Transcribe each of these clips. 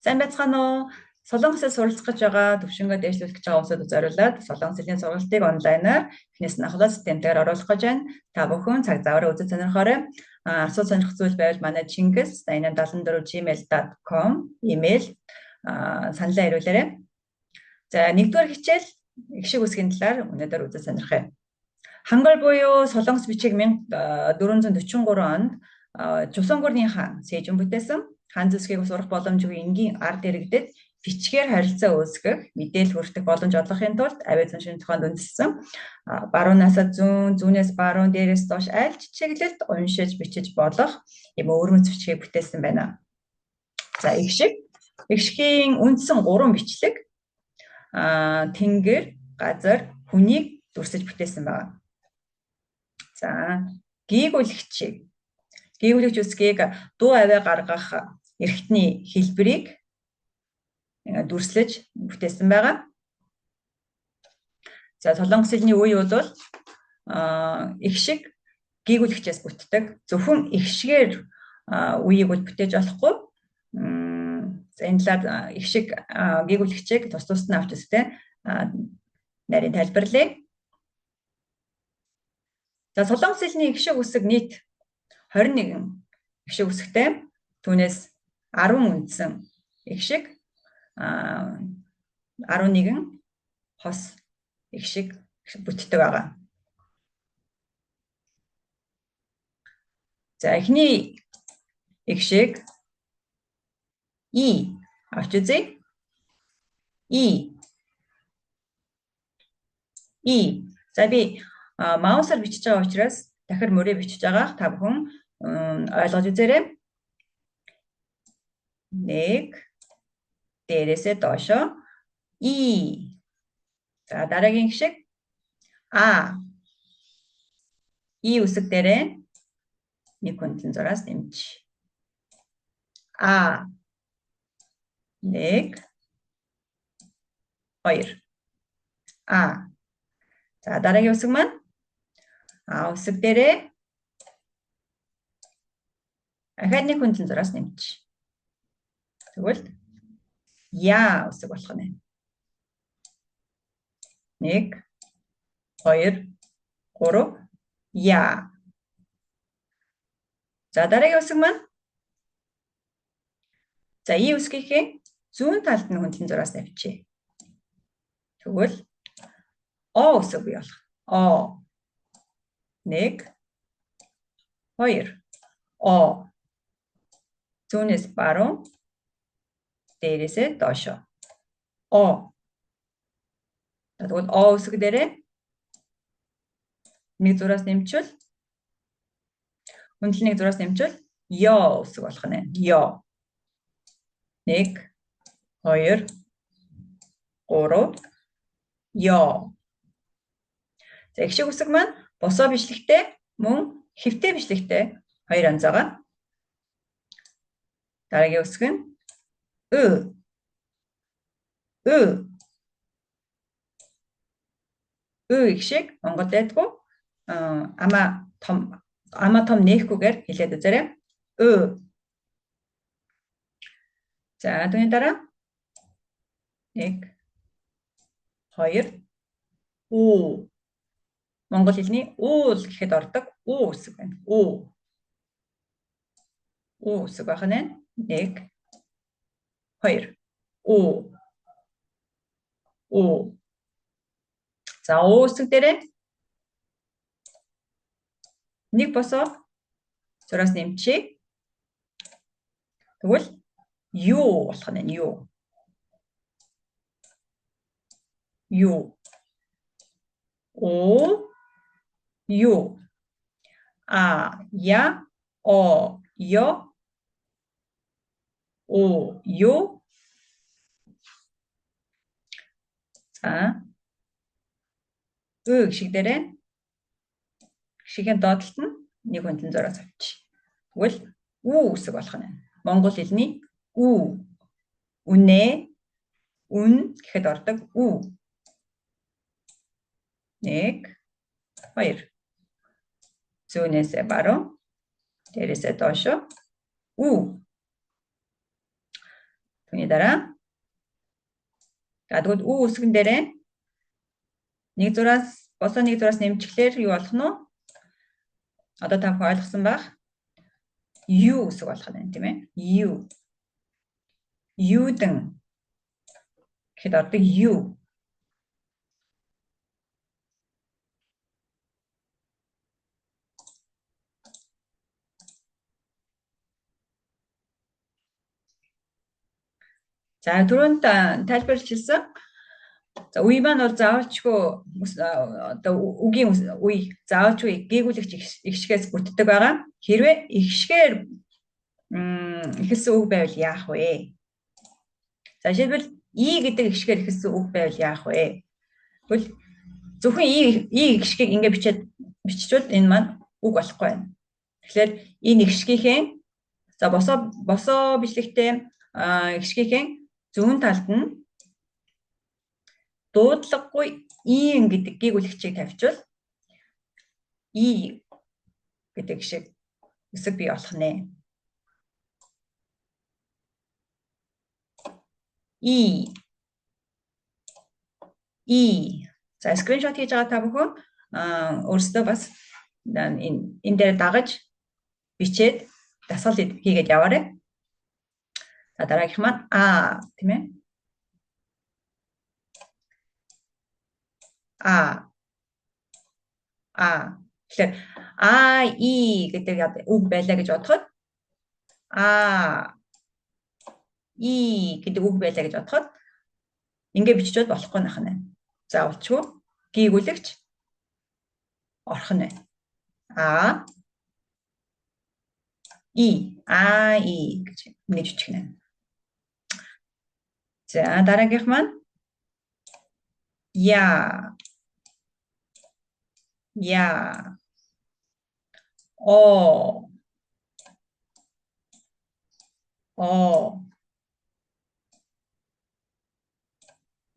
Сайн байцгаана уу? Солонгосоор суралцах гэж байгаа төвшингөө дээшлүүлэх гэж байгаа хүмүүсд зориулаад Солонгос хэлний сургалтыг онлайнаар эхнээс нь ахлаад системээр оруулах гэж байна. Та бүхэн цаг заваараа үзэж сонирхоорой. Асуулт сонирхох зүйл байвал манай Чингис 8874@gmail.com имэйл саналаа ирүүлээрэй. За, нэгдүгээр хичээл их шиг үсгийн талаар өнөөдөр үзэж сонирхъя. Хангал буюу Солонгос бичиг 1443 онд Чусонгорны хаан Сэжүн бүтээсэн. Хан зүсгийг сурах боломжгүй энгийн ард иргэдэд бичгээр харилцаа үүсгэх, мэдээлэл хүргэх боломж олгохын тулд авиа зүүн тухайд үндэслэн баруунаас зүүн, зүүнээс баруун, дээрээс доош аль ч чиглэлд уншиж, бичиж болох юм өвөрмөц бичгийг бүтээсэн байна. За, их шигийн үндсэн 3 бичлэг тэнгэр, газар, хүнийг дүрсэж бүтээсэн байна. За, гийгүүлэгч үсгийг дуу авиа гаргах эрхтний хэлбэрийг дүрслэж бүтээсэн байгаа. За, Солонгос хэлний үе бол их шиг гийгүүлэгчээс бүтдэг. Зөвхөн их шигээр үеийг бол бүтээж болохгүй. За, энэ талаар их шиг гийгүүлэгчийг тус нь авч үзтээ нарийн тайлбарлая. За, Солонгос хэлний их шиг үсэг нийт 21 их шиг үсэгтэй. Түүнээс 10 үндсэн их шиг 11 хос их шиг бүтдэг байгаа. За, эхний их шиг И авч үзье. И. За, би маусаар бичиж байгаа учраас дахир мөрөө бичиж байгаа. Та бүхэн ойлгож үзээрэй. 1 дээрээсээ доошоо И. За, дараагийн их шиг А. И үсэг дээрээ 1 хүндлэн зураас нэмж. А. 1 2 А. За, дараагийн үсэг маань А үсэг дээрээ ахаад 1 хүндлэн зураас нэмж. Тэгвэл Я үсэг болох нь. 1 2 3 Я. За, дараагийн үсэг маань за, И үсгийн зүүн талд нь хүндлэн зураас навчээ. Тэгвэл О үсэг бий болох. О. 1 2 О. Зүүнээс баруун, дээрээсээ доошоо. О. Тэгвэл О үсэг дээрээ 1 зураас нэмчвэл хүндлэн 1 зураас нэмчвэл Ё үсэг болох нь. Ё. 1 2 3 Ё. За, их шиг үсэг маань босоо бичлэгтэй мөн хэвтэй бичлэгтэй 2 анз байгаа. Дараагийн үсэг нь Ө. Ө их шиг Монгол дайдгүй амаа том нээхгүйгээр хэлээд үзээрэй. Ө. За, түүний дараа 1 2 Ү. Монгол хэлний уул гэхэд ордог У үсэг байна. У үсэг байх нь 1 2 У. За, У үсэг дээрээ 1 босоо зураас нэмчээ. Тэгвэл Ю болох нь. Ю. О. Ю. А. Я. О. Ё. О. Ю. За, Ө шиг дээрээ шигийн доотлолт нь 1 хүндлэн зураас авч. Тэгвэл У үсэг болох нь. Монгол хэлний У. Үнэ, үн гэхэд ордог У. 1 2 зүүнээсээ баруун, дээрээсээ доошоо У. Түүний дараа. За тэгвэл U үсгэн дээрээ 1-6-аас босоо 1-6-аас нэмчихлээр юу болох нь вэ? Одоо та бүхэн ойлгосон байх. U үсэг болох нь тийм ээ. U. U-дан гэхэд ордог U. За түрүүнд тайлбарлаж хэлсэн. За үе маань бол заавалчгүй одоо үгийн үе заавалчгүй гээгүүлэгч ихшгээс бүтдэг байгаа. Хэрвээ ихшгээр эхэлсэн үг байвал яах вэ? За жишээлбэл и гэдэг ихшгээр эхэлсэн үг байвал яах вэ? Тэгвэл зөвхөн и ихшгийг ингэ биччихвэл энэ маань үг болохгүй байна. Тэгэхээр энэ ихшгийнхээ за босоо бичлэгтэй ихшгийнхээ зүүн талд нь дуудлагагүй ийн гэдэг гээгүүлэгчийг тавьчвал и гэдэг шиг үсэг бий болох нэ. И. За скриншот хийж байгаа та бүхэн өөрсдөө бас энэ дээр дагаж бичээд дасгал хийгээд яваарай. За дараагийнх маань тийм ээ. Тэгэхээр и гэдэг үг байлаа гэж бодоход и гэдэг үг байлаа гэж бодоход ингэ биччихвэл болохгүй нах нь. Заавалчгүй гээгүүлэгч орох нь. и гэж нэж бичих нь. За дараагийнх маань я. О.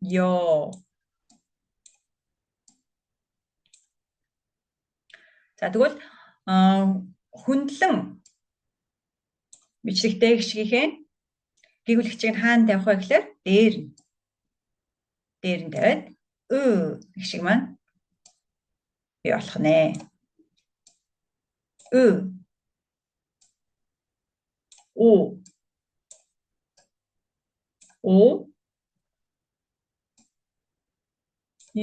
Ё. За тэгвэл хөндлөн бичлэгтэй гişгийнхээ гээгүүлэгчийг хаана тавих вэ гэхээр дээр нь тавиад гişг маань бий болох нэ. О.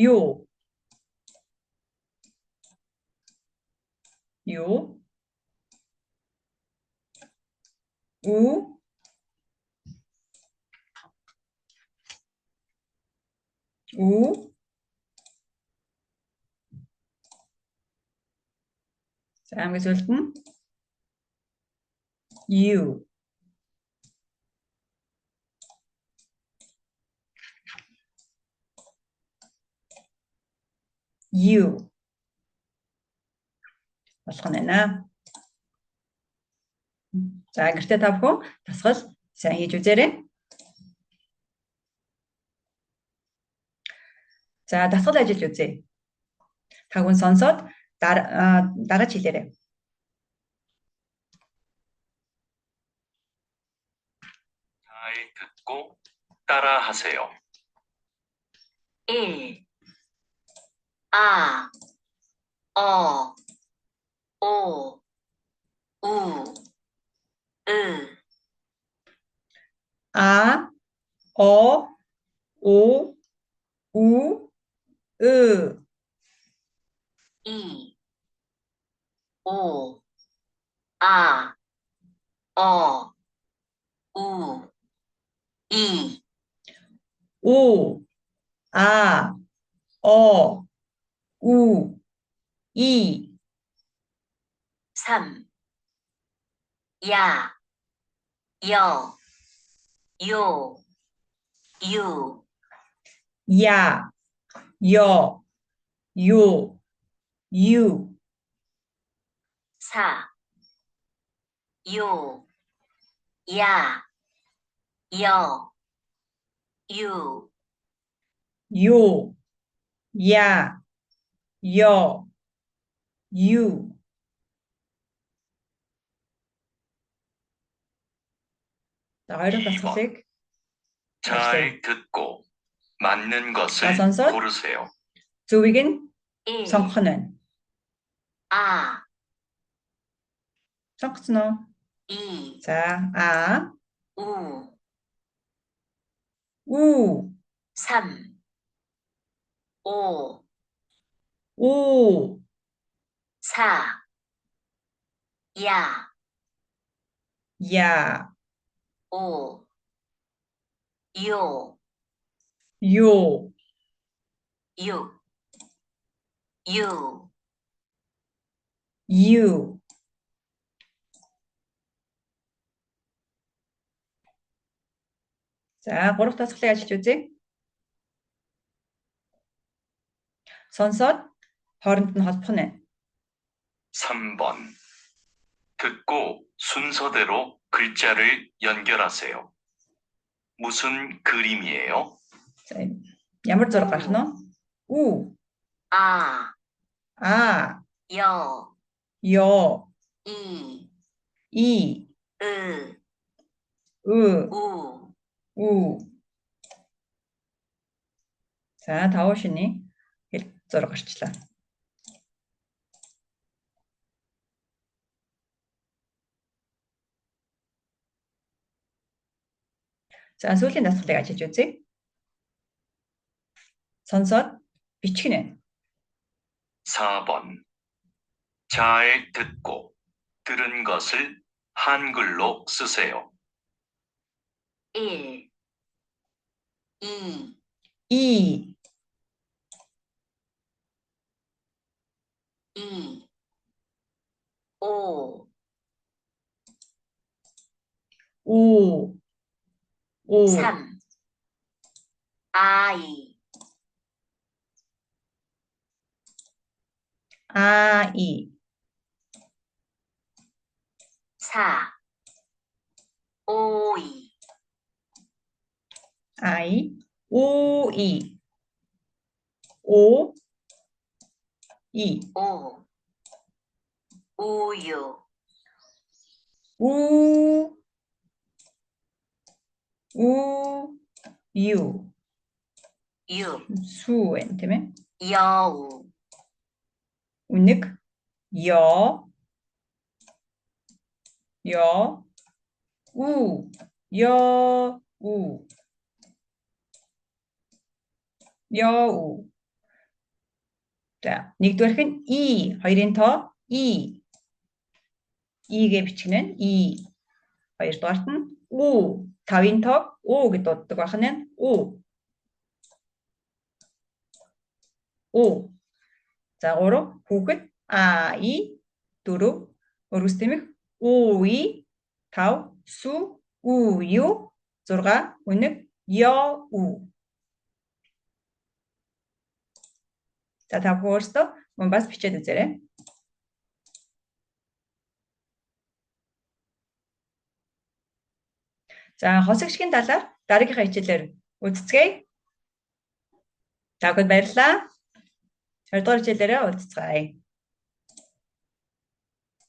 Ё. У. За хамгийн сүүлд нь you. Болох нь байна. За гэртээ та бүхэн дасгал сайн хийж үзээрэй. За дасгал ажиллаж үзье. Та бүхэн сонсоод дараач хэлээрэй. 잘 듣고 따라하세요. 1. 아, 어, 오, 우, 으. 아, 어, 오, 우, 으. 2. 오, 아, 어, 우, 이. 오, 아, 어, 우, 이. 3. 야, 여, 요, 유. 야, 여, 요, 유. 4. 요, 야, 여, 유. 요, 야, 여, 유. За хоёр дахь дасгалыг 잘 듣고 맞는 것을 선서? 고르세요. Зөвийг нь 1, сонгох нь байна. 아, Сонгоцсон уу? 2, За, 우, 우, 3, 5, 오, 4, 야, 야, 5, 요, 요, 6, 유, 유. За, 3 дасгалыг ажиллаж үзье. Сонсоод хооронд нь холбох нь байна. 3번. 듣고 순서대로 글자를 연결하세요. 무슨 그림이에요? За, ямар зураг гарах нь вэ? У, 아, 여, 이, 이, 으, 으, 우, 우. За, 5 шины хэл зураг гарчлаа. За, сүүлийн дасгалыг ажиллаж үзье. Сонсоод бичих нь байна. 4번. 잘 듣고 들은 것을 한글로 쓰세요. 1, 2, 이, 2, 5, 오, 오, 3, 아이, 아이, 4, 오이, 아이, 오이, 오, 이, 5, 우유, 우, 우, 유, 6, 수 байна тийм ээ. 여우, Үнэг 여, 우, 우, 우. За, нэгдүгээрх нь и, хоёрын тоо и. И-гээ бичих нь и. Хоёрдугаарт нь у, тавын тоог у гэж дууддаг байх нь у. У. За, 3 хүүхэд и, 4 өргөс тэмэх уи, 5 су, ую, 6 үнэг ё, у. За, та өөрсдөө мөн бас бичээд үзээрэй. За, хосогчгийн талаар дараагийнхаа хичээлээр үзцгээе. Та бүхэнд баярлалаа. 20 дугаар хичээлээрээ уулзцгаая.